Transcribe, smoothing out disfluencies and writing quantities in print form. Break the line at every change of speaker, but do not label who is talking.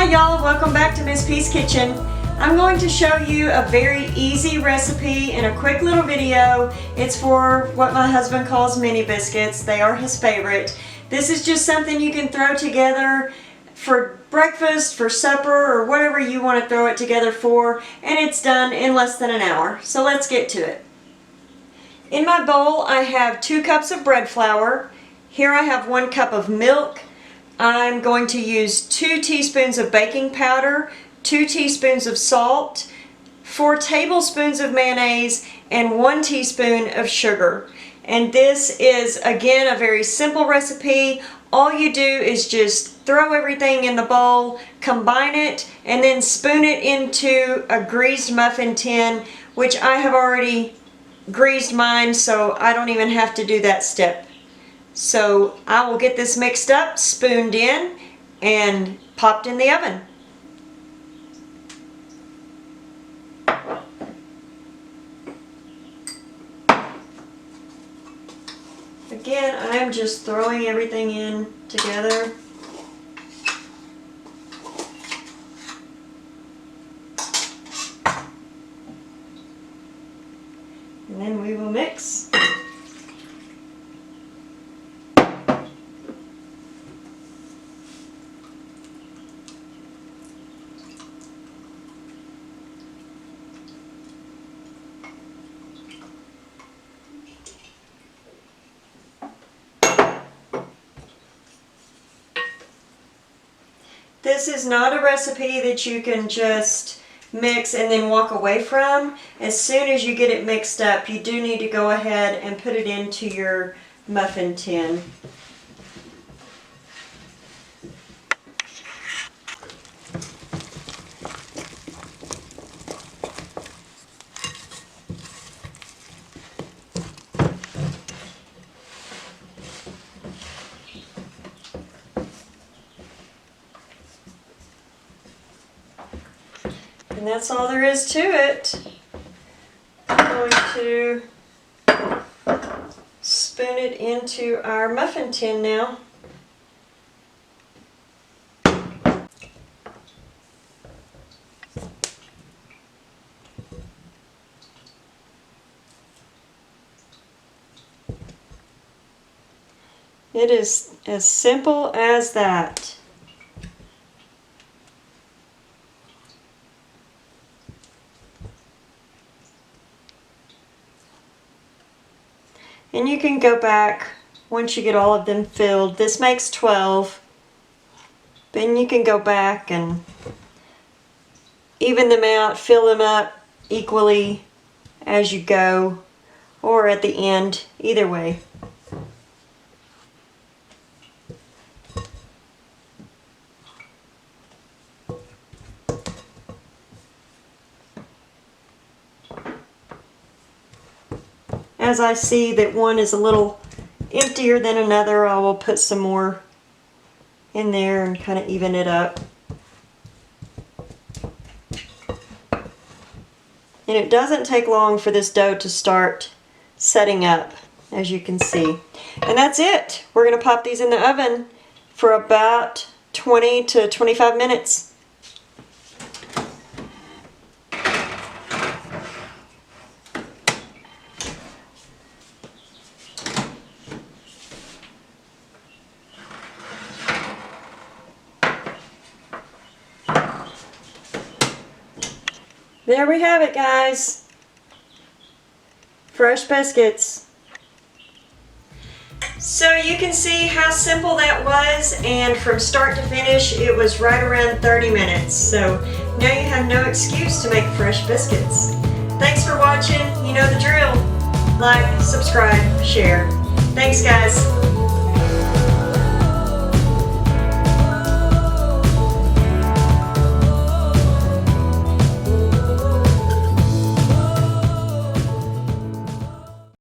Hi y'all, welcome back to Miss P's Kitchen. I'm going to show you a very easy recipe in a quick little video. It's for what my husband calls mini biscuits. They are his favorite. This is just something you can throw together for breakfast, for supper, or whatever you want to throw it together for, and it's done in less than an hour. So let's get to it. In my bowl I have 2 cups of bread flour. Here I have 1 cup of milk. I'm going to use 2 teaspoons of baking powder, 2 teaspoons of salt, 4 tablespoons of mayonnaise, and 1 teaspoon of sugar. And this is, again, a very simple recipe. All you do is just throw everything in the bowl, combine it, and then spoon it into a greased muffin tin, which I have already greased mine, so I don't even have to do that step. So I will get this mixed up, spooned in, and popped in the oven. Again, I'm just throwing everything in together. And then we will mix. This is not a recipe that you can just mix and then walk away from. As soon as you get it mixed up, you do need to go ahead and put it into your muffin tin. And that's all there is to it. I'm going to spoon it into our muffin tin now. It is as simple as that. And you can go back once you get all of them filled. This makes 12. Then you can go back and even them out, fill them up equally as you go, or at the end, either way. As I see that one is a little emptier than another, I will put some more in there and kind of even it up. And it doesn't take long for this dough to start setting up, as you can see. And that's it. We're going to pop these in the oven for about 20 to 25 minutes. There we have it, guys. Fresh biscuits. So you can see how simple that was, and from start to finish it was right around 30 minutes. So now you have no excuse to make fresh biscuits. Thanks for watching. You know the drill. Like, subscribe, share. Thanks, guys.